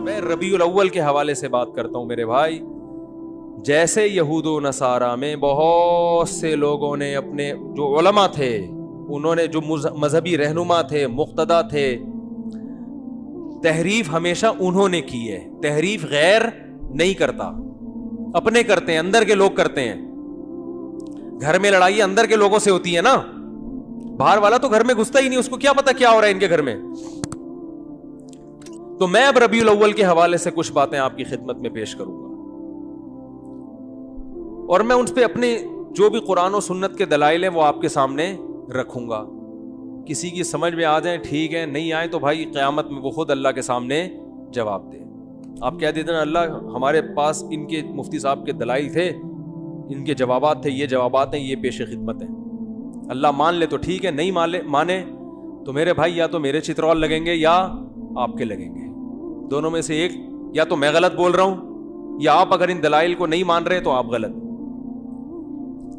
میں ربیع الاول کے حوالے سے بات کرتا ہوں میرے بھائی. جیسے یہود و نصارہ میں بہت سے لوگوں نے اپنے جو علماء تھے, انہوں نے جو مذہبی رہنما تھے, مقتدا تھے, تحریف ہمیشہ انہوں نے کی ہے. تحریف غیر نہیں کرتا, اپنے کرتے ہیں, اندر کے لوگ کرتے ہیں. گھر میں لڑائی اندر کے لوگوں سے ہوتی ہے نا, باہر والا تو گھر میں گھستا ہی نہیں, اس کو کیا پتا کیا ہو رہا ہے ان کے گھر میں. تو میں اب ربیع الاول کے حوالے سے کچھ باتیں آپ کی خدمت میں پیش کروں گا, اور میں ان پہ اپنے جو بھی قرآن و سنت کے دلائل ہیں وہ آپ کے سامنے رکھوں گا. کسی کی سمجھ میں آ جائیں ٹھیک ہے, نہیں آئے تو بھائی قیامت میں وہ خود اللہ کے سامنے جواب دے. آپ کہہ دیتے نا اللہ ہمارے پاس ان کے مفتی صاحب کے دلائل تھے, ان کے جوابات تھے, یہ جوابات ہیں, یہ پیش خدمت ہیں. اللہ مان لے تو ٹھیک ہے, نہیں مانے تو میرے بھائی یا تو میرے چترول لگیں گے یا آپ کے لگیں گے. دونوں میں سے ایک, یا تو میں غلط بول رہا ہوں یا آپ اگر ان دلائل کو نہیں مان رہے تو آپ غلط.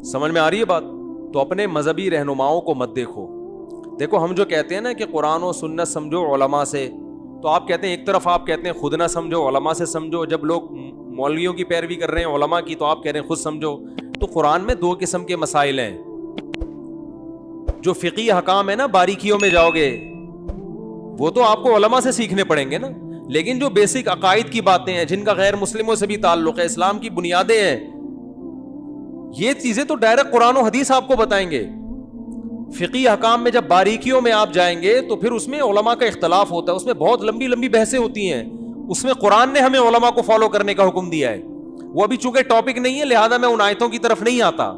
سمجھ میں آ رہی ہے بات؟ تو اپنے مذہبی رہنماؤں کو مت دیکھو ہم جو کہتے ہیں نا کہ قرآن و سنت سمجھو علماء سے, تو آپ کہتے ہیں ایک طرف آپ کہتے ہیں خود نہ سمجھو, علماء سے سمجھو. جب لوگ مولویوں کی پیروی کر رہے ہیں علماء کی, تو آپ کہہ رہے ہیں خود سمجھو. تو قرآن میں دو قسم کے مسائل ہیں. جو فقہی احکام ہے نا, باریکیوں میں جاؤ گے وہ تو آپ کو علماء سے سیکھنے پڑیں گے نا, لیکن جو بیسک عقائد کی باتیں ہیں جن کا غیر مسلموں سے بھی تعلق ہے, اسلام کی بنیادیں ہیں, یہ چیزیں تو ڈائریکٹ قرآن و حدیث آپ کو بتائیں گے. فقہی احکام میں جب باریکیوں میں آپ جائیں گے تو پھر اس میں علماء کا اختلاف ہوتا ہے, اس میں بہت لمبی لمبی بحثیں ہوتی ہیں. اس میں قرآن نے ہمیں علماء کو فالو کرنے کا حکم دیا ہے. وہ ابھی چونکہ ٹاپک نہیں ہے لہذا میں ان آیتوں کی طرف نہیں آتا.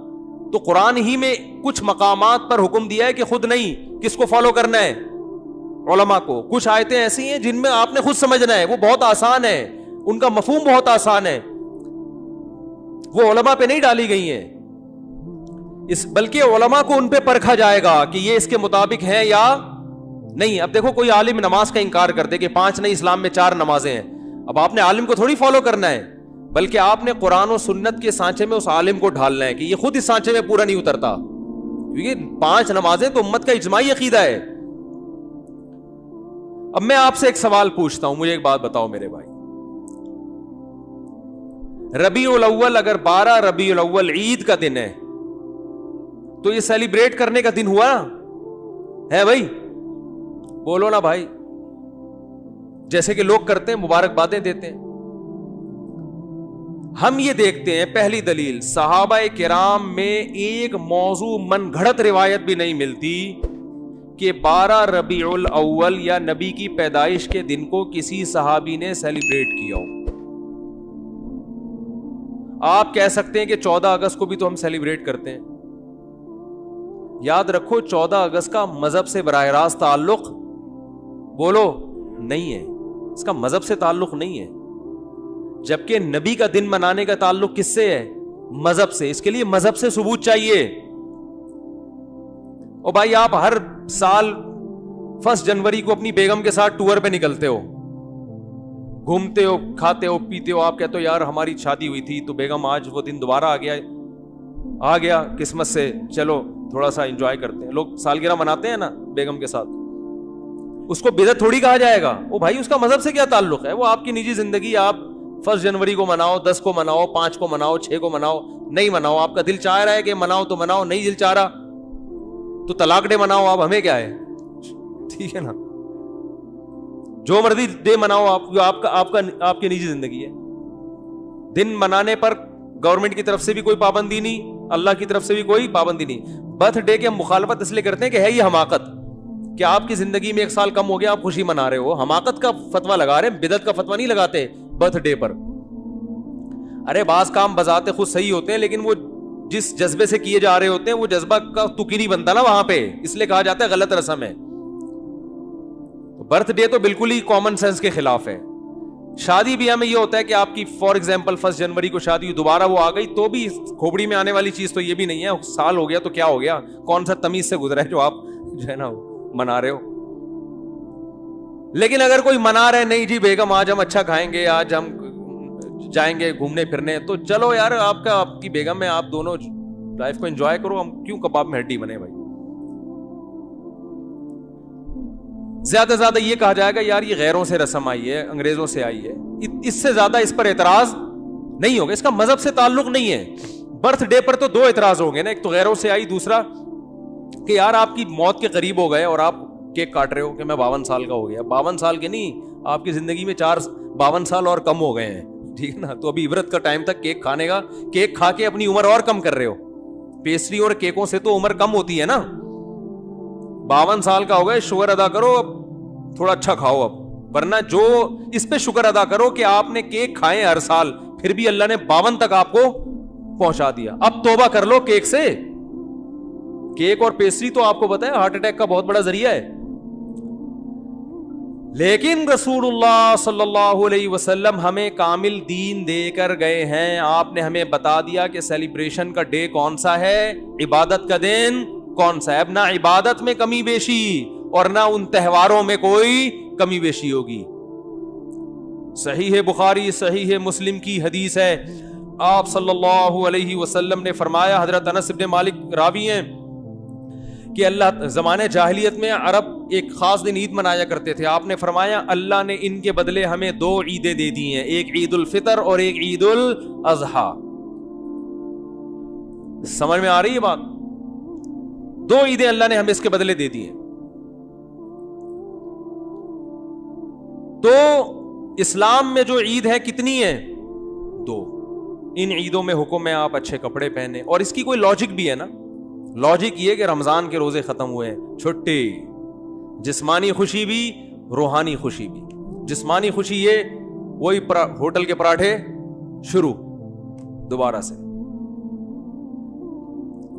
تو قرآن ہی میں کچھ مقامات پر حکم دیا ہے کہ خود نہیں, کس کو فالو کرنا ہے؟ علماء کو. کچھ آیتیں ایسی ہیں جن میں آپ نے خود سمجھنا ہے, وہ بہت آسان ہے, ان کا مفہوم بہت آسان ہے, وہ علماء پہ نہیں ڈالی گئی ہیں, بلکہ علماء کو ان پہ پرکھا جائے گا کہ یہ اس کے مطابق ہے یا نہیں. اب دیکھو کوئی عالم نماز کا انکار کر دے کہ 5 نہیں اسلام میں 4 نمازیں ہیں, اب آپ نے عالم کو تھوڑی فالو کرنا ہے, بلکہ آپ نے قرآن و سنت کے سانچے میں اس عالم کو ڈھالنا ہے کہ یہ خود اس سانچے میں پورا نہیں اترتا, کیونکہ 5 نمازیں تو امت کا اجماعی عقیدہ ہے. اب میں آپ سے ایک سوال پوچھتا ہوں, مجھے ایک بات بتاؤ میرے بھائی, ربیع الاول, اگر 12 ربیع الاول عید کا دن ہے تو یہ سیلیبریٹ کرنے کا دن ہوا ہے بھائی؟ بولو نا بھائی, جیسے کہ لوگ کرتے ہیں, مبارکبادیں دیتے ہیں. ہم یہ دیکھتے ہیں, پہلی دلیل, صحابہ کرام میں ایک موضوع من گھڑت روایت بھی نہیں ملتی کہ 12 ربیع الاول یا نبی کی پیدائش کے دن کو کسی صحابی نے سیلیبریٹ کیا ہو. آپ کہہ سکتے ہیں کہ 14 اگست کو بھی تو ہم سیلیبریٹ کرتے ہیں. یاد رکھو 14 اگست کا مذہب سے براہ راست تعلق, بولو, نہیں ہے. اس کا مذہب سے تعلق نہیں ہے, جبکہ نبی کا دن منانے کا تعلق کس سے ہے؟ مذہب سے. اس کے لیے مذہب سے ثبوت چاہیے. اور بھائی آپ ہر سال 1 جنوری کو اپنی بیگم کے ساتھ ٹور پہ نکلتے ہو, گھومتے ہو, کھاتے ہو, پیتے ہو. آپ کہتے ہو یار ہماری شادی ہوئی تھی تو بیگم آج وہ دن دوبارہ آ گیا قسمت سے, چلو تھوڑا سا انجوائے کرتے ہیں. لوگ سالگرہ مناتے ہیں نا بیگم کے ساتھ, اس کو بدعت تھوڑی کہا جائے گا. وہ بھائی اس کا مذہب سے کیا تعلق ہے؟ وہ آپ کی نجی زندگی. آپ 1 جنوری کو مناؤ, 10 کو مناؤ, 5 کو مناؤ, 6 کو مناؤ, نہیں مناؤ. آپ کا دل چاہ رہا ہے کہ مناؤ تو مناؤ, نہیں دل چاہ رہا تو طلاق ڈے مناؤ. آپ ہمیں کیا ہے, ٹھیک ہے نا, جو مرضی ڈے مناؤ آپ کی نجی زندگی ہے. دن منانے پر گورنمنٹ کی طرف سے بھی کوئی پابندی نہیں, اللہ کی طرف سے بھی کوئی پابندی نہیں. برتھ ڈے کی ہم مخالفت اس لیے کرتے ہیں کہ ہے یہ حماقت, کہ آپ کی زندگی میں 1 سال کم ہو گیا, آپ خوشی منا رہے ہو. حماقت کا فتویٰ لگا رہے ہیں, بدعت کا فتویٰ نہیں لگاتے برتھ ڈے پر. ارے بعض کام بذات خود صحیح ہوتے ہیں, لیکن وہ جس جذبے سے کیے جا رہے ہوتے ہیں وہ جذبہ کا تکی نہیں بنتا نا وہاں پہ, اس لیے کہا جاتا ہے غلط رسم ہے. برتھ ڈے تو بالکل ہی کامن سینس کے خلاف ہے. شادی بیاہ میں یہ ہوتا ہے کہ آپ کی فار ایگزامپل 1 جنوری کو شادی, دوبارہ وہ آ گئی تو بھی کھوپڑی میں آنے والی چیز تو یہ بھی نہیں ہے, سال ہو گیا تو کیا ہو گیا, کون سا تمیز سے گزرا ہے جو آپ جو ہے نا منا رہے ہو. لیکن اگر کوئی منا رہے نہیں جی بیگم آج ہم اچھا کھائیں گے, آج ہم جائیں گے گھومنے پھرنے, تو چلو یار آپ کی بیگم ہے, آپ دونوں لائف کو انجوائے کرو, ہم کیوں کباب میں ہڈی بنے بھائی. زیادہ زیادہ یہ کہا جائے گا یار یہ غیروں سے رسم آئی ہے, انگریزوں سے آئی ہے, اس سے زیادہ اس پر اعتراض نہیں ہوگا. اس کا مذہب سے تعلق نہیں ہے. برتھ ڈے پر تو دو اعتراض ہوں گے نا, ایک تو غیروں سے آئی, دوسرا کہ یار آپ کی موت کے قریب ہو گئے اور آپ کیک کاٹ رہے ہو کہ میں 52 سال کا ہو گیا. 52 سال کے نہیں, آپ کی زندگی میں 52 سال اور کم ہو گئے ہیں, ٹھیک ہے نا. تو ابھی عبرت کا ٹائم تک کیک کھانے کا, کیک کھا کے اپنی عمر اور کم کر رہے ہو. پیسٹری اور کیکوں سے تو عمر کم ہوتی ہے نا. 52 سال کا ہو گئے, شکر ادا کرو, اب تھوڑا اچھا کھاؤ اب, ورنہ جو اس پہ شکر ادا کرو کہ آپ نے کیک کھائے ہر سال, پھر بھی اللہ نے 52 تک آپ کو پہنچا دیا. اب توبہ کر لو کیک سے. کیک اور پیسٹری تو آپ کو پتا ہے ہارٹ اٹیک کا بہت بڑا ذریعہ ہے. لیکن رسول اللہ صلی اللہ علیہ وسلم ہمیں کامل دین دے کر گئے ہیں. آپ نے ہمیں بتا دیا کہ سیلیبریشن کا ڈے کون سا ہے, عبادت کا دن کون سا ہے. اب نہ عبادت میں کمی بیشی اور نہ ان تہواروں میں کوئی کمی بیشی ہوگی. صحیح بخاری صحیح مسلم کی حدیث ہے, آپ صلی اللہ علیہ وسلم نے فرمایا, حضرت انس بن مالک راوی ہیں, کہ اللہ زمانے جاہلیت میں عرب ایک خاص دن عید منایا کرتے تھے. آپ نے فرمایا اللہ نے ان کے بدلے ہمیں 2 عیدیں دے دی ہیں, ایک عید الفطر اور ایک عید الاضحیٰ. سمجھ میں آ رہی ہے بات؟ 2 عیدیں اللہ نے ہمیں اس کے بدلے دے دی ہیں. تو اسلام میں جو عید ہے کتنی ہے؟ 2. ان عیدوں میں حکم ہے آپ اچھے کپڑے پہنے, اور اس کی کوئی لاجک بھی ہے نا. لاجک یہ کہ رمضان کے روزے ختم ہوئے, چھٹی, جسمانی خوشی بھی روحانی خوشی بھی. جسمانی خوشی یہ وہی ہوٹل کے پراٹھے شروع دوبارہ سے,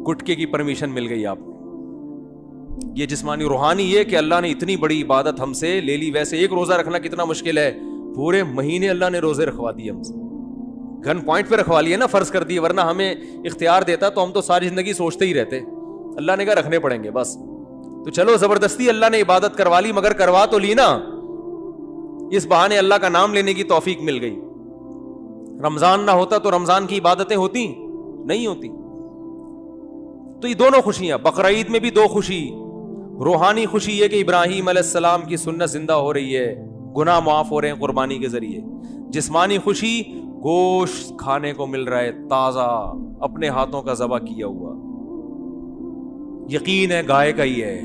گٹکے کی پرمیشن مل گئی آپ کو, یہ جسمانی. روحانی یہ کہ اللہ نے اتنی بڑی عبادت ہم سے لے لی. ویسے ایک روزہ رکھنا کتنا مشکل ہے, پورے مہینے اللہ نے روزے رکھوا دیے ہم سے, گن پوائنٹ پہ رکھوا لیے نا, فرض کر دیے. ورنہ ہمیں اختیار دیتا تو ہم تو ساری زندگی سوچتے ہی رہتے. اللہ نے کہا رکھنے پڑیں گے بس. تو چلو زبردستی اللہ نے عبادت کروا لی, مگر کروا تو لی نا, اس بہانے اللہ کا نام لینے کی توفیق مل گئی. رمضان نہ ہوتا تو رمضان کی عبادتیں ہوتی نہیں ہوتی. تو یہ دونوں خوشیاں, بقرعید میں بھی 2 خوشی. روحانی خوشی یہ کہ ابراہیم علیہ السلام کی سنت زندہ ہو رہی ہے, گناہ معاف ہو رہے ہیں قربانی کے ذریعے. جسمانی خوشی گوشت کھانے کو مل رہا ہے تازہ, اپنے ہاتھوں کا ذبح کیا ہوا. یقین ہے گائے کا ہی ہے,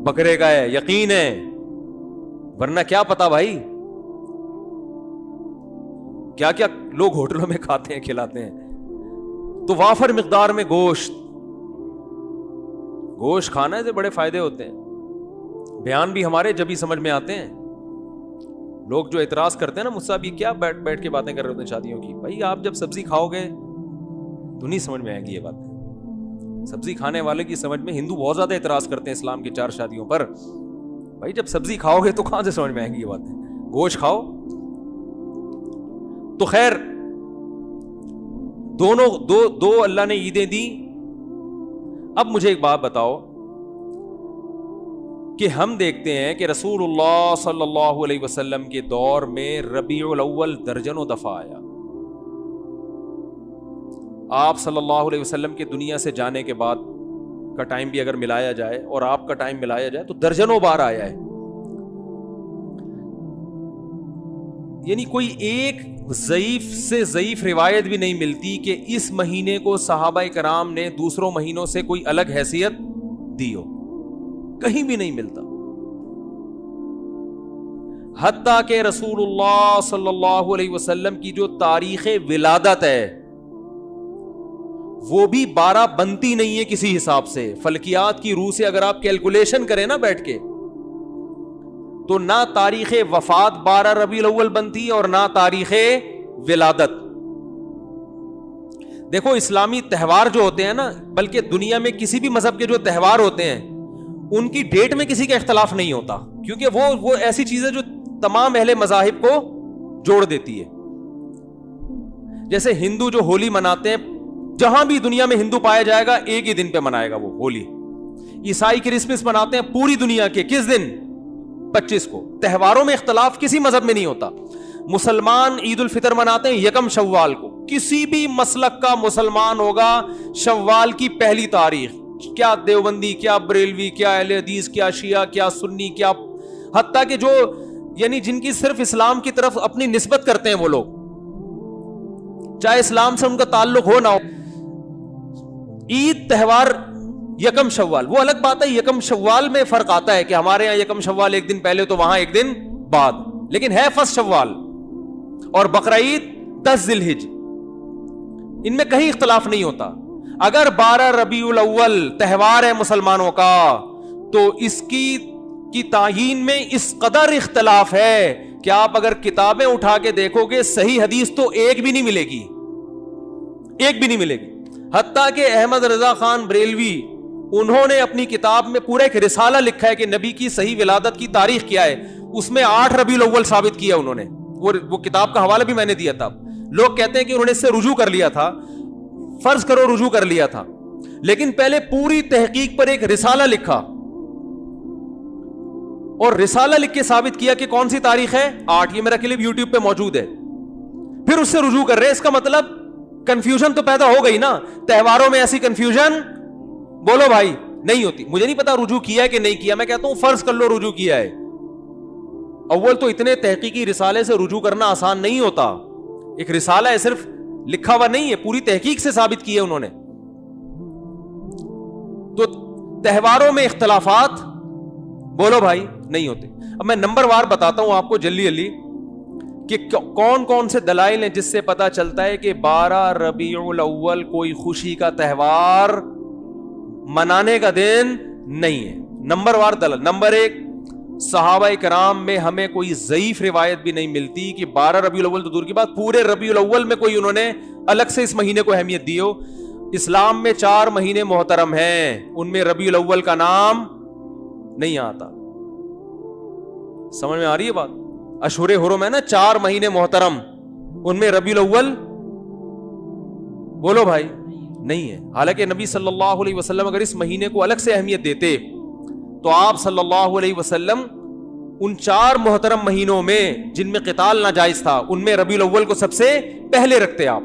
بکرے کا ہے, یقین ہے, ورنہ کیا پتا بھائی کیا کیا لوگ ہوٹلوں میں کھاتے ہیں کھلاتے ہیں. تو وافر مقدار میں گوشت کھانا سے بڑے فائدے ہوتے ہیں. بیان بھی ہمارے جب ہی سمجھ میں آتے ہیں. لوگ جو اعتراض کرتے ہیں نا مجھ سے, یہ کیا بیٹھ کے باتیں کر رہے ہوتے ہیں شادیوں کی. بھائی آپ جب سبزی کھاؤ گے تو نہیں سمجھ میں آئے گی یہ بات. سبزی کھانے والے کی سمجھ میں, ہندو بہت زیادہ اعتراض کرتے ہیں اسلام کی 4 شادیوں پر. بھائی جب سبزی کھاؤ گے تو کہاں سے سمجھ میں آئیں گی یہ باتیں, گوشت کھاؤ. تو خیر دونوں دو اللہ نے عیدیں دی. اب مجھے ایک بات بتاؤ کہ ہم دیکھتے ہیں کہ رسول اللہ صلی اللہ علیہ وسلم کے دور میں ربیع الاول درجنوں دفعہ آیا. آپ صلی اللہ علیہ وسلم کے دنیا سے جانے کے بعد کا ٹائم بھی اگر ملایا جائے اور آپ کا ٹائم ملایا جائے تو درجنوں بار آیا ہے. یعنی کوئی ایک ضعیف سے ضعیف روایت بھی نہیں ملتی کہ اس مہینے کو صحابہ کرام نے دوسروں مہینوں سے کوئی الگ حیثیت دی ہو, کہیں بھی نہیں ملتا. حتیٰ کہ رسول اللہ صلی اللہ علیہ وسلم کی جو تاریخ ولادت ہے وہ بھی 12 بنتی نہیں ہے کسی حساب سے. فلکیات کی روح سے اگر آپ کیلکولیشن کریں نا بیٹھ کے, تو نہ تاریخ وفات 12 ربیع الاول بنتی اور نہ تاریخ ولادت. دیکھو اسلامی تہوار جو ہوتے ہیں نا, بلکہ دنیا میں کسی بھی مذہب کے جو تہوار ہوتے ہیں ان کی ڈیٹ میں کسی کا اختلاف نہیں ہوتا, کیونکہ وہ ایسی چیز ہے جو تمام اہل مذاہب کو جوڑ دیتی ہے. جیسے ہندو جو ہولی مناتے ہیں, جہاں بھی دنیا میں ہندو پایا جائے گا ایک ہی دن پہ منائے گا وہ ہولی. عیسائی کرسمس مناتے ہیں پوری دنیا کے کس دن؟ 25 کو. تہواروں میں اختلاف کسی مذہب میں نہیں ہوتا. مسلمان عید الفطر مناتے ہیں 1 شوال کو. کسی بھی مسلک کا مسلمان ہوگا شوال کی 1 تاریخ کیا دیوبندی، کیا بریلوی، کیا اہل حدیث، کیا شیعہ، کیا سنی، کیا حتیٰ کہ جو یعنی جن کی صرف اسلام کی طرف اپنی نسبت کرتے ہیں وہ لوگ، چاہے اسلام سے ان کا تعلق ہو نہ ہو. عید تہوار یکم شوال وہ الگ بات ہے. یکم شوال میں فرق آتا ہے کہ ہمارے یہاں یکم شوال ایک دن پہلے تو وہاں ایک دن بعد، لیکن ہے فرسٹ شوال. اور بقرعید 10 ذی الحجہ، ان میں کہیں اختلاف نہیں ہوتا. اگر 12 ربیع الاول تہوار ہے مسلمانوں کا تو اس کی تعیین میں اس قدر اختلاف ہے کہ آپ اگر کتابیں اٹھا کے دیکھو گے صحیح حدیث تو ایک بھی نہیں ملے گی، ایک بھی نہیں ملے گی. حتیٰ کہ احمد رضا خان بریلوی انہوں نے اپنی کتاب میں پورا ایک رسالہ لکھا ہے کہ نبی کی صحیح ولادت کی تاریخ کیا ہے، اس میں 8 ربیع الاول ثابت کیا انہوں نے. وہ کتاب کا حوالہ بھی میں نے دیا تھا. لوگ کہتے ہیں کہ انہوں نے اس سے رجوع کر لیا تھا، فرض کرو رجوع کر لیا تھا، لیکن پہلے پوری تحقیق پر ایک رسالہ لکھا اور رسالہ لکھ کے ثابت کیا کہ کون سی تاریخ ہے 8. یہ میرا کلپ یوٹیوب پہ موجود ہے. پھر اس سے رجوع کر رہے. اس کا مطلب کنفیوژن تو پیدا ہو گئی نا. تہواروں میں ایسی کنفیوژن بولو بھائی نہیں ہوتی. مجھے نہیں پتا رجوع کیا ہے کہ نہیں کیا، میں کہتا ہوں فرض کر لو رجوع کیا ہے. اول تو اتنے تحقیقی رسالے سے رجوع کرنا آسان نہیں ہوتا. ایک رسالہ ہے، صرف لکھا ہوا نہیں ہے، پوری تحقیق سے ثابت کیے انہوں نے. تو تہواروں میں اختلافات بولو بھائی نہیں ہوتے. اب میں نمبر وار بتاتا ہوں آپ کو جلدی جلدی کہ کون کون سے دلائل ہیں جس سے پتا چلتا ہے کہ 12 ربیع الاول کوئی خوشی کا تہوار منانے کا دن نہیں ہے. نمبر وار دلائل. نمبر 1، صحابہ کرام میں ہمیں کوئی ضعیف روایت بھی نہیں ملتی کہ 12 ربیع الاول تو دور کی بات، پورے ربیع الاول میں کوئی انہوں نے الگ سے اس مہینے کو اہمیت دی ہو. اسلام میں 4 مہینے محترم ہیں، ان میں ربیع الاول کا نام نہیں آتا. سمجھ میں آ رہی ہے بات؟ اشہر حرم ہے نا 4 مہینے محترم، ان میں ربیع الاول بولو بھائی نہیں ہے. حالانکہ نبی صلی اللہ علیہ وسلم اگر اس مہینے کو الگ سے اہمیت دیتے تو آپ صلی اللہ علیہ وسلم ان 4 محترم مہینوں میں جن میں قتال ناجائز تھا ان میں ربیع الاول کو سب سے پہلے رکھتے آپ.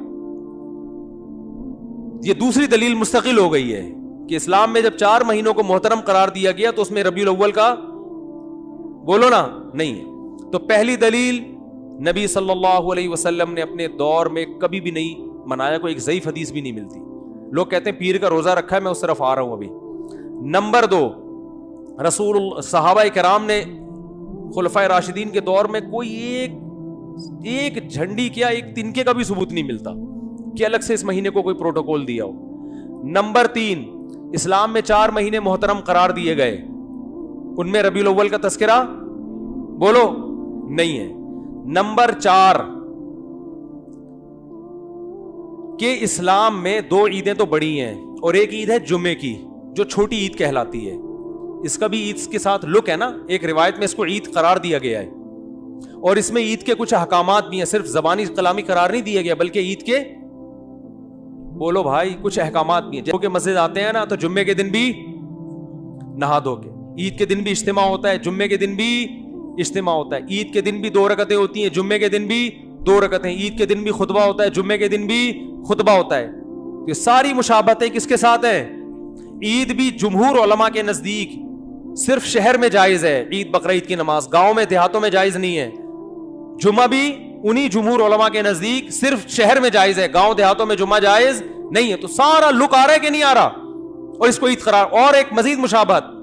یہ دوسری دلیل مستقل ہو گئی ہے کہ اسلام میں جب 4 مہینوں کو محترم قرار دیا گیا تو اس میں ربیع الاول کا بولو نا نہیں ہے. تو پہلی دلیل، نبی صلی اللہ علیہ وسلم نے اپنے دور میں کبھی بھی نہیں منایا، کوئی ایک ضعیف حدیث بھی نہیں ملتی. لوگ کہتے ہیں پیر کا روزہ رکھا ہے، میں اس طرف آ رہا ہوں ابھی. نمبر 2، صحابہ کرام نے خلفائے راشدین کے دور میں کوئی ایک جھنڈی کیا ایک تنکے کا بھی ثبوت نہیں ملتا کہ الگ سے اس مہینے کو کوئی پروٹوکول دیا ہو. نمبر 3، اسلام میں 4 مہینے محترم قرار دیے گئے، ان میں ربیع الاول کا تذکرہ بولو نہیں ہے. نمبر 4 کہ اسلام میں 2 عیدیں تو بڑی ہیں اور ایک عید ہے جمعے کی جو چھوٹی عید کہلاتی ہے. اس کا بھی عید کے ساتھ لک ہے نا، ایک روایت میں اس کو عید قرار دیا گیا ہے اور اس میں عید کے کچھ احکامات بھی ہیں، صرف زبانی کلامی قرار نہیں دیا گیا بلکہ عید کے بولو بھائی کچھ احکامات بھی ہیں. جب کہ مسجد آتے ہیں نا تو جمعے کے دن بھی نہا دھو کے، عید کے دن بھی اجتماع ہوتا ہے، جمعے کے دن بھی اجتماع ہوتا ہے. عید کے دن بھی 2 رکعتیں ہوتی ہیں، جمعے کے دن بھی 2 رکعتیں. عید کے دن بھی خطبہ ہوتا ہے، جمعے کے دن بھی خطبہ ہوتا ہے. یہ ساری مشابہتیں کس کے ساتھ ہیں؟ عید بھی جمہور علماء کے نزدیک صرف شہر میں جائز ہے، عید بقرعید کی نماز گاؤں میں دیہاتوں میں جائز نہیں ہے. جمعہ بھی انہی جمہور علماء کے نزدیک صرف شہر میں جائز ہے، گاؤں دیہاتوں میں جمعہ جائز نہیں ہے. تو سارا لک آ رہا ہے کہ نہیں آ رہا؟ اور اس کو عید قرار. اور ایک مزید مشابہت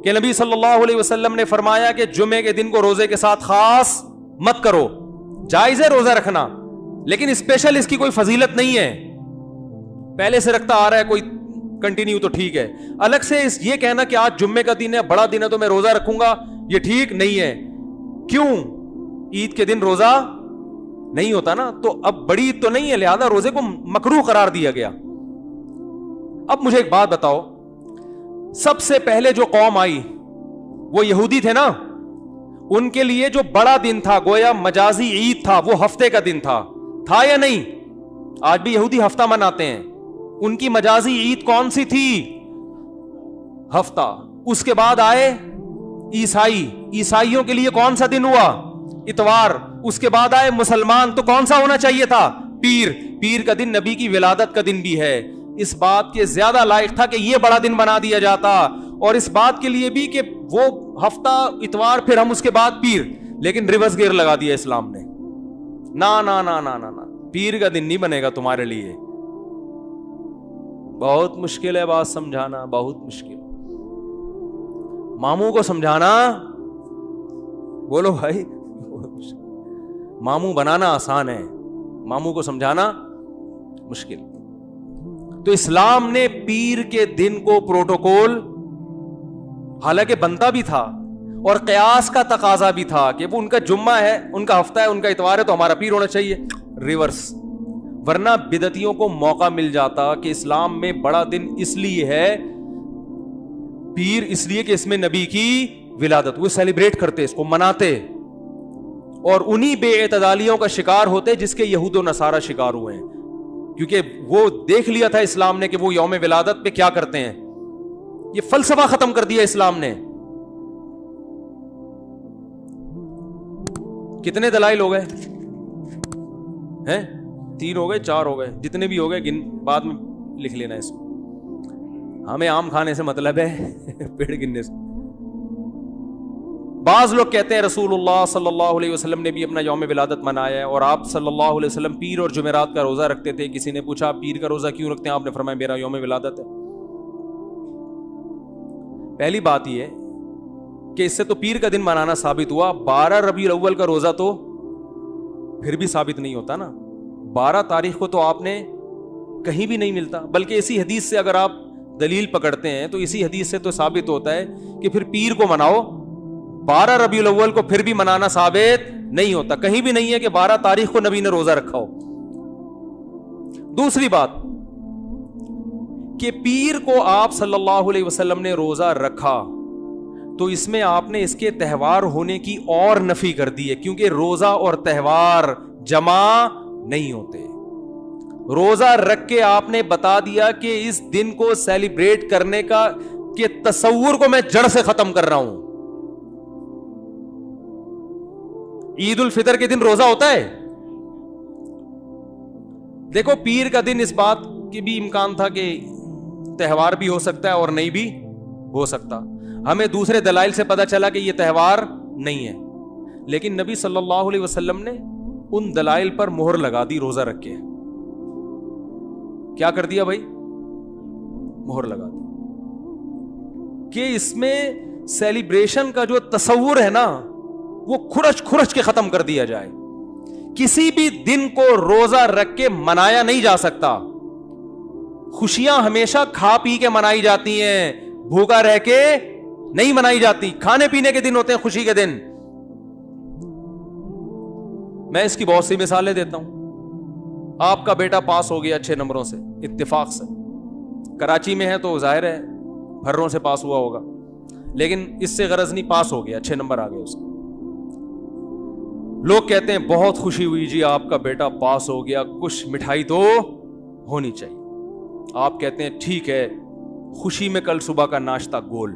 کہ نبی صلی اللہ علیہ وسلم نے فرمایا کہ جمعے کے دن کو روزے کے ساتھ خاص مت کرو. جائز ہے روزہ رکھنا لیکن اسپیشل اس کی کوئی فضیلت نہیں ہے. پہلے سے رکھتا آ رہا ہے کوئی کنٹینیو تو ٹھیک ہے. الگ سے یہ کہنا کہ آج جمعے کا دن ہے، بڑا دن ہے تو میں روزہ رکھوں گا، یہ ٹھیک نہیں ہے. کیوں؟ عید کے دن روزہ نہیں ہوتا نا، تو اب بڑی عید تو نہیں ہے لہذا روزے کو مکروہ قرار دیا گیا. اب مجھے ایک بات بتاؤ، سب سے پہلے جو قوم آئی وہ یہودی تھے نا، ان کے لیے جو بڑا دن تھا گویا مجازی عید تھا، وہ ہفتے کا دن تھا یا نہیں؟ آج بھی یہودی ہفتہ مناتے ہیں. ان کی مجازی عید کون سی تھی؟ ہفتہ. اس کے بعد آئے عیسائیوں کے لیے کون سا دن ہوا؟ اتوار. اس کے بعد آئے مسلمان، تو کون سا ہونا چاہیے تھا؟ پیر کا دن نبی کی ولادت کا دن بھی ہے، اس بات کے زیادہ لائق تھا کہ یہ بڑا دن بنا دیا جاتا, اور اس بات کے لیے بھی کہ وہ ہفتہ اتوار پھر ہم اس کے بعد پیر, لیکن ریورس گیئر لگا دیا اسلام نے. نا نا نا نا نا نا, پیر کا دن نہیں بنے گا تمہارے لیے. بہت مشکل ہے بات سمجھانا, بہت مشکل. ماموں کو سمجھانا, بولو بھائی, ماموں بنانا آسان ہے, ماموں کو سمجھانا مشکل. تو اسلام نے پیر کے دن کو پروٹوکول, حالانکہ بنتا بھی تھا اور قیاس کا تقاضا بھی تھا کہ وہ ان کا جمعہ ہے, ان کا ہفتہ ہے, ان کا اتوار ہے, تو ہمارا پیر ہونا چاہیے, ریورس. ورنہ بدعتیوں کو موقع مل جاتا کہ اسلام میں بڑا دن اس لیے ہے, پیر اس لیے کہ اس میں نبی کی ولادت, وہ سیلیبریٹ کرتے, اس کو مناتے, اور انہی بے اعتدالیوں کا شکار ہوتے جس کے یہود و نصارہ شکار ہوئے ہیں, کیونکہ وہ دیکھ لیا تھا اسلام نے کہ وہ یوم ولادت پہ کیا کرتے ہیں. یہ فلسفہ ختم کر دیا اسلام نے. کتنے دلائل ہو گئے ہیں؟ 3 ہو گئے, 4 ہو گئے, جتنے بھی ہو گئے بعد میں لکھ لینا. اس میں ہمیں آم کھانے سے مطلب ہے, پیڑ گننے سے. بعض لوگ کہتے ہیں رسول اللہ صلی اللہ علیہ وسلم نے بھی اپنا یوم ولادت منایا ہے, اور آپ صلی اللہ علیہ وسلم پیر اور جمعرات کا روزہ رکھتے تھے. کسی نے پوچھا آپ پیر کا روزہ کیوں رکھتے ہیں؟ آپ نے فرمایا میرا یوم ولادت ہے. پہلی بات یہ کہ اس سے تو پیر کا دن منانا ثابت ہوا, 12 ربیع الاول کا روزہ تو پھر بھی ثابت نہیں ہوتا نا. 12 تاریخ کو تو آپ نے کہیں بھی نہیں ملتا, بلکہ اسی حدیث سے اگر آپ دلیل پکڑتے ہیں تو اسی حدیث سے تو ثابت ہوتا ہے کہ پھر پیر کو مناؤ. 12 ربیع الاول کو پھر بھی منانا ثابت نہیں ہوتا, کہیں بھی نہیں ہے کہ 12 تاریخ کو نبی نے روزہ رکھا ہو. دوسری بات کہ پیر کو آپ صلی اللہ علیہ وسلم نے روزہ رکھا تو اس میں آپ نے اس کے تہوار ہونے کی اور نفی کر دی ہے, کیونکہ روزہ اور تہوار جمع نہیں ہوتے. روزہ رکھ کے آپ نے بتا دیا کہ اس دن کو سیلیبریٹ کرنے کا کہ تصور کو میں جڑ سے ختم کر رہا ہوں. عید الفطر کے دن روزہ ہوتا ہے. دیکھو پیر کا دن اس بات کی بھی امکان تھا کہ تہوار بھی ہو سکتا ہے اور نہیں بھی ہو سکتا. ہمیں دوسرے دلائل سے پتا چلا کہ یہ تہوار نہیں ہے, لیکن نبی صلی اللہ علیہ وسلم نے ان دلائل پر مہر لگا دی روزہ رکھ کے. کیا کر دیا بھائی؟ مہر لگا دی کہ اس میں سیلیبریشن کا جو تصور ہے نا وہ کھرچ کے ختم کر دیا جائے. کسی بھی دن کو روزہ رکھ کے منایا نہیں جا سکتا. خوشیاں ہمیشہ کھا پی کے منائی جاتی ہیں, بھوکا رہ کے نہیں منائی جاتی. کھانے پینے کے دن ہوتے ہیں خوشی کے دن. میں اس کی بہت سی مثالیں دیتا ہوں. آپ کا بیٹا پاس ہو گیا اچھے نمبروں سے, اتفاق سے, کراچی میں ہے تو ظاہر ہے پھروں سے پاس ہوا ہوگا, لیکن اس سے غرض نہیں, پاس ہو گیا, اچھے نمبر آ گئے اس کے. لوگ کہتے ہیں بہت خوشی ہوئی جی آپ کا بیٹا پاس ہو گیا, کچھ مٹھائی تو ہونی چاہیے. آپ کہتے ہیں ٹھیک ہے, خوشی میں کل صبح کا ناشتہ گول.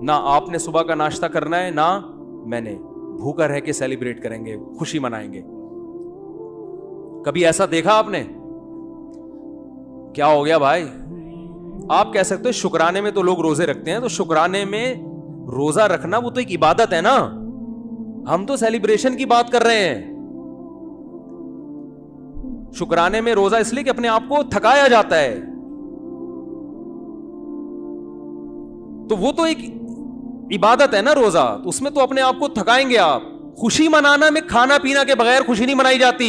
نہ آپ نے صبح کا ناشتہ کرنا ہے نہ میں نے, بھوکا رہ کے سیلیبریٹ کریں گے, خوشی منائیں گے. کبھی ایسا دیکھا آپ نے؟ کیا ہو گیا بھائی؟ آپ کہہ سکتے ہیں شکرانے میں تو لوگ روزے رکھتے ہیں, تو شکرانے میں روزہ رکھنا وہ تو ایک عبادت ہے نا. ہم تو سیلیبریشن کی بات کر رہے ہیں. شکرانے میں روزہ اس لیے کہ اپنے آپ کو تھکایا جاتا ہے, تو وہ تو ایک عبادت ہے نا روزہ, تو اس میں تو اپنے آپ کو تھکائیں گے آپ. خوشی منانا میں کھانا پینا کے بغیر خوشی نہیں منائی جاتی.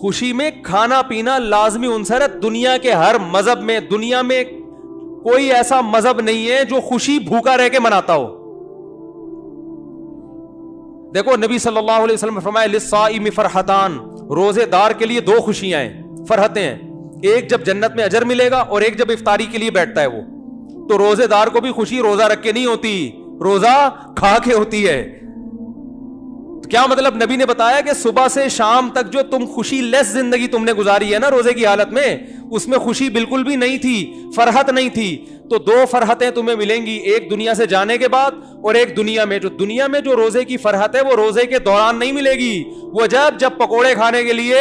خوشی میں کھانا پینا لازمی عنصر ہے. دنیا کے ہر مذہب میں, دنیا میں کوئی ایسا مذہب نہیں ہے جو خوشی بھوکا رہ کے مناتا ہو. دیکھو نبی صلی اللہ علیہ وسلم نے فرمایا للصائم فرحتان, روزے دار کے لیے 2 خوشیاں ہیں, فرحتیں ہیں. ایک جب جنت میں اجر ملے گا, اور ایک جب افطاری کے لیے بیٹھتا ہے وہ. تو روزے دار کو بھی خوشی روزہ رکھ کے نہیں ہوتی, روزہ کھا کے ہوتی ہے. کیا مطلب؟ نبی نے بتایا کہ صبح سے شام تک جو تم خوشی لیس زندگی تم نے گزاری ہے نا روزے کی حالت میں, اس میں خوشی بالکل بھی نہیں تھی, فرحت نہیں تھی. تو 2 فرحتیں تمہیں ملیں گی, ایک دنیا سے جانے کے بعد اور ایک دنیا میں. جو دنیا میں جو روزے کی فرحت ہے وہ روزے کے دوران نہیں ملے گی, وہ جب پکوڑے کھانے کے لیے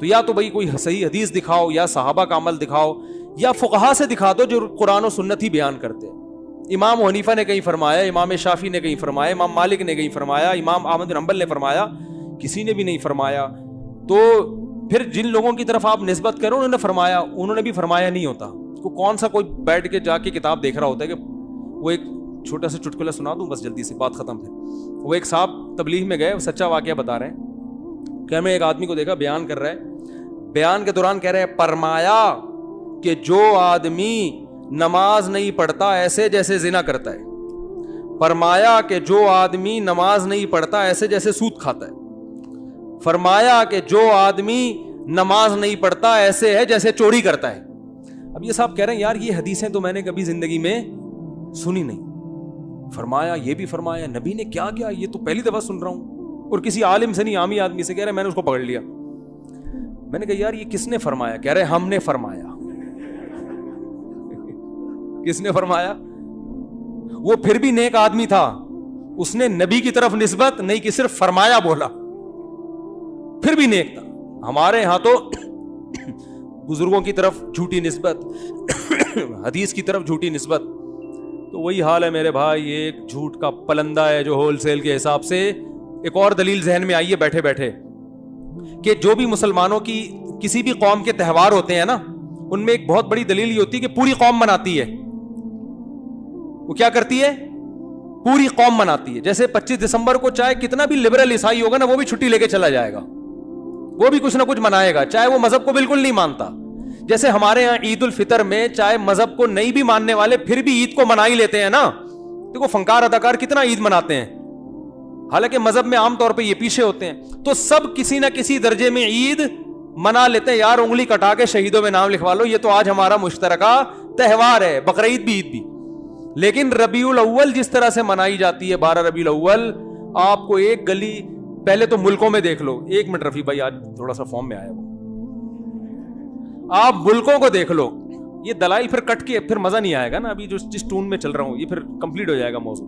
تو یا تو بھائی کوئی صحیح حدیث دکھاؤ, یا صحابہ کا عمل دکھاؤ, یا فقہا سے دکھا دو جو قرآن و سنت ہی بیان کرتے ہیں. امام حنیفہ نے کہیں فرمایا, امام شافعی نے کہیں فرمایا, امام مالک نے کہیں فرمایا, امام احمد بن حنبل نے فرمایا, کسی نے بھی نہیں فرمایا. تو پھر جن لوگوں کی طرف آپ نسبت کرو انہوں نے فرمایا, انہوں نے بھی فرمایا نہیں ہوتا. کون سا کوئی بیٹھ کے جا کے کتاب دیکھ رہا ہوتا ہے کہ وہ ایک چھوٹا سا چٹکلا سنا دوں بس جلدی سے بات ختم. پھر وہ ایک صاحب تبلیغ میں گئے, سچا واقعہ بتا رہے ہیں کہ میں ایک آدمی کو دیکھا بیان کر رہا ہے, بیان کے دوران کہہ رہے ہیں فرمایا کہ جو آدمی نماز نہیں پڑھتا ایسے جیسے زنا کرتا ہے, فرمایا کہ جو آدمی نماز نہیں پڑھتا ایسے جیسے سود کھاتا ہے, فرمایا کہ جو آدمی نماز نہیں پڑھتا ایسے ہے جیسے چوری کرتا ہے. اب یہ صاحب کہہ رہے ہیں یار یہ حدیثیں تو میں نے کبھی زندگی میں سنی نہیں. فرمایا یہ بھی فرمایا, نبی نے کیا کیا, یہ تو پہلی دفعہ سن رہا ہوں, اور کسی عالم سے نہیں عامی آدمی سے. کہہ رہے میں نے اس کو پکڑ لیا. میں نے کہا یار یہ کس نے فرمایا؟ کہہ رہے ہم نے فرمایا. کس نے فرمایا؟ وہ پھر بھی نیک آدمی تھا, اس نے نبی کی طرف نسبت نہیں کی, صرف فرمایا بولا, پھر بھی نیک تھا. ہمارے ہاں تو بزرگوں کی طرف جھوٹی نسبت, حدیث کی طرف جھوٹی نسبت. تو وہی حال ہے میرے بھائی, یہ ایک جھوٹ کا پلندہ ہے جو ہول سیل کے حساب سے. ایک اور دلیل ذہن میں آئی ہے بیٹھے بیٹھے کہ جو بھی مسلمانوں کی کسی بھی قوم کے تہوار ہوتے ہیں نا, ان میں ایک بہت بڑی دلیل یہ ہوتی ہے کہ پوری قوم مناتی ہے. وہ کیا کرتی ہے؟ پوری قوم مناتی ہے. جیسے 25 دسمبر کو چاہے کتنا بھی لبرل عیسائی ہوگا نا, وہ بھی چھٹی لے کے چلا جائے گا, وہ بھی کچھ نہ کچھ منائے گا, چاہے وہ مذہب کو بالکل نہیں مانتا. جیسے ہمارے ہاں عید الفطر میں چاہے مذہب کو نہیں بھی ماننے والے پھر بھی عید کو منا ہی لیتے ہیں نا. دیکھو فنکار اداکار کتنا عید مناتے ہیں, حالانکہ مذہب میں عام طور پہ یہ پیچھے ہوتے ہیں. تو سب کسی نہ کسی درجے میں عید منا لیتے ہیں. یار انگلی کٹا کے شہیدوں میں نام لکھوا لو, یہ تو آج ہمارا مشترکہ تہوار ہے, بقرعید بھی عید بھی. لیکن ربیع الاول جس طرح سے منائی جاتی ہے, 12 ربیع الاول, آپ کو ایک گلی پہلے تو ملکوں میں دیکھ لو. ایک منٹ رفیع بھائی, آج تھوڑا سا فارم میں آیا وہ, آپ ملکوں کو دیکھ لو. یہ دلائل پھر کٹ کے پھر مزہ نہیں آئے گا نا, ابھی جو جس ٹون میں چل رہا ہوں یہ پھر کمپلیٹ ہو جائے گا موضوع.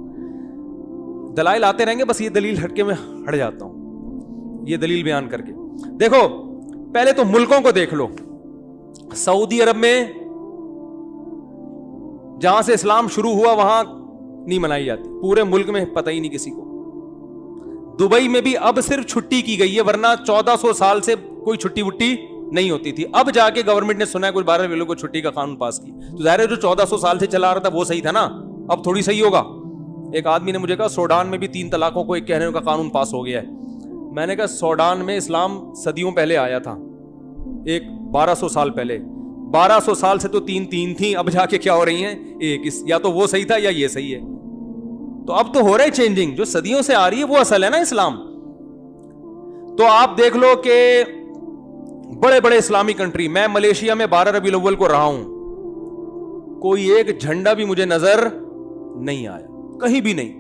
دلائل آتے رہیں گے, بس یہ دلیل ہٹ کے میں ہٹ جاتا ہوں یہ دلیل بیان کر کے. دیکھو پہلے تو ملکوں کو دیکھ لو. سعودی عرب میں جہاں سے اسلام شروع ہوا وہاں نہیں منائی جاتی, پورے ملک میں پتہ ہی نہیں کسی کو. دبئی میں بھی اب صرف چھٹی کی گئی ہے, ورنہ 1400 سال سے کوئی چھٹی وٹی نہیں ہوتی تھی. اب جا کے گورنمنٹ نے سنا ہے کوئی 12 لوگوں کو چھٹی کا قانون پاس کی, تو ظاہر ہے جو 1400 سال سے چلا رہا تھا وہ صحیح تھا نا, اب تھوڑی صحیح ہوگا. ایک آدمی نے مجھے کہا سوڈان میں بھی 3 طلاقوں کو ایک کہنے کا قانون پاس ہو گیا ہے. میں نے کہا سوڈان میں اسلام صدیوں پہلے آیا تھا, ایک 1200 سال پہلے. 1200 سال سے تو 3 تھیں, اب جا کے کیا ہو رہی ہیں ایک. یا تو وہ صحیح تھا یا یہ صحیح ہے. تو اب تو ہو رہا ہے چینجنگ, جو صدیوں سے آ رہی ہے وہ اصل ہے نا اسلام. تو آپ دیکھ لو کہ بڑے بڑے اسلامی کنٹری, میں ملیشیا میں 12 ربیع الاول کو رہا ہوں, کوئی ایک جھنڈا بھی مجھے نظر نہیں آیا, کہیں بھی نہیں,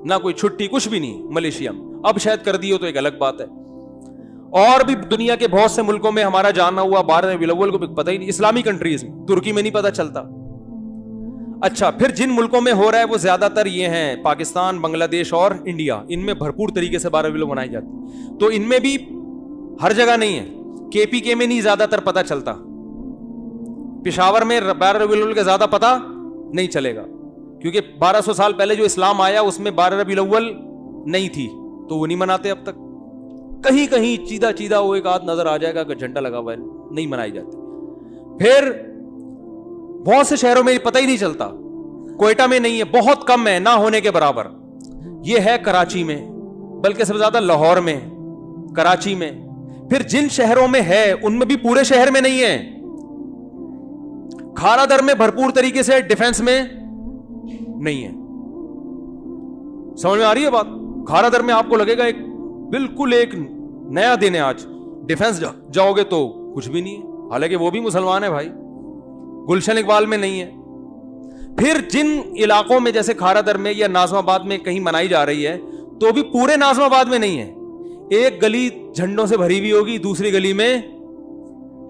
نہ کوئی چھٹی, کچھ بھی نہیں ملیشیا میں. اب شاید کر دی ہو تو ایک الگ بات ہے. اور بھی دنیا کے بہت سے ملکوں میں ہمارا جانا ہوا 12 ربیع الاول کو پتہ ہی نہیں. اسلامی کنٹریز میں, ترکی میں نہیں پتہ چلتا. اچھا پھر جن ملکوں میں ہو رہا ہے وہ زیادہ تر یہ ہیں پاکستان, بنگلہ دیش اور انڈیا. ان میں بھرپور طریقے سے 12 ربیع الاول منائی جاتی. تو ان میں بھی ہر جگہ نہیں ہے. KPK میں نہیں زیادہ تر پتہ چلتا, پشاور میں 12 ربیع الاول کا زیادہ پتہ نہیں چلے گا, کیونکہ 1200 سال پہلے جو اسلام آیا اس میں 12 ربیع الاول نہیں تھی, تو وہ نہیں مناتے اب تک. کہیں کہیں چیدہ وہ ایک آدھ نظر آ جائے گا کہ جھنڈا لگا ہوا ہے, نہیں منائی جاتی. پھر بہت سے شہروں میں پتہ ہی نہیں چلتا. کوئٹہ میں نہیں ہے, بہت کم ہے, نہ ہونے کے برابر. یہ ہے کراچی میں, بلکہ سب سے زیادہ لاہور میں, کراچی میں. پھر جن شہروں میں ہے ان میں بھی پورے شہر میں نہیں ہے. کھارا در میں بھرپور طریقے سے, ڈیفنس میں نہیں ہے. سمجھ میں آ رہی ہے بات؟ کھارا در میں آپ کو لگے گا ایک بالکل ایک نیا دن ہے آج, ڈیفنس جاؤ گے تو کچھ بھی نہیں ہے, حالانکہ وہ بھی مسلمان ہے بھائی. گلشن اقبال میں نہیں ہے. پھر جن علاقوں میں جیسے کھارا در میں یا ناظم آباد میں کہیں منائی جا رہی ہے تو بھی پورے ناظم آباد میں نہیں ہے. ایک گلی جھنڈوں سے بھری ہوئی ہوگی, دوسری گلی میں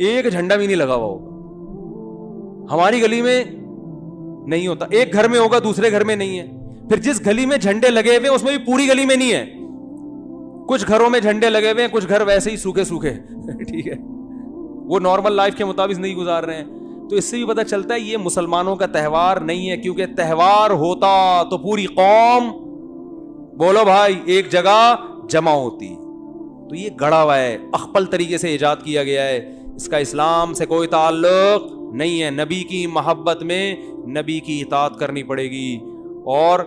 ایک جھنڈا بھی نہیں لگا ہوا ہوگا. ہماری گلی میں نہیں ہوتا, ایک گھر میں ہوگا دوسرے گھر میں نہیں ہے. پھر جس گلی میں جھنڈے لگے ہوئے اس میں بھی پوری گلی میں نہیں ہے. کچھ گھروں میں جھنڈے لگے ہوئے ہیں, کچھ گھر ویسے ہی سوکھے سوکھے ٹھیک ہے, وہ نارمل لائف کے مطابق نہیں گزار رہے ہیں. تو اس سے بھی پتہ چلتا ہے یہ مسلمانوں کا تہوار نہیں ہے, کیونکہ تہوار ہوتا تو پوری قوم, بولو بھائی, ایک جگہ جمع ہوتی. تو یہ گڑا ہوا ہے, اخپل طریقے سے ایجاد کیا گیا ہے, اس کا اسلام سے کوئی تعلق نہیں ہے. نبی کی محبت میں نبی کی اطاعت کرنی پڑے گی, اور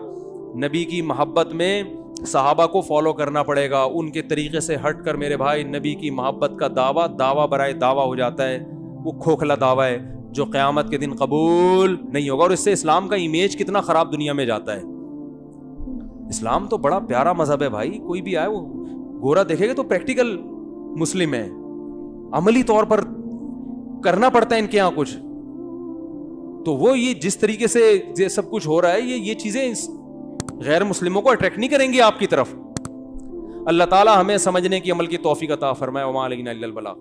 نبی کی محبت میں صحابہ کو فالو کرنا پڑے گا. ان کے طریقے سے ہٹ کر میرے بھائی نبی کی محبت کا دعویٰ برائے دعویٰ ہو جاتا ہے. وہ کھوکھلا دعویٰ ہے جو قیامت کے دن قبول نہیں ہوگا, اور اس سے اسلام کا امیج کتنا خراب دنیا میں جاتا ہے. اسلام تو بڑا پیارا مذہب ہے بھائی, کوئی بھی آئے وہ گورا دیکھے گا تو پریکٹیکل مسلم ہے, عملی طور پر کرنا پڑتا ہے ان کے یہاں کچھ. تو وہ یہ جس طریقے سے یہ سب کچھ ہو رہا ہے, یہ چیزیں غیر مسلموں کو اٹریکٹ نہیں کریں گی آپ کی طرف. اللہ تعالی ہمیں سمجھنے کی عمل کی توفیق عطا فرمائے. وما علینا الا البلاغ.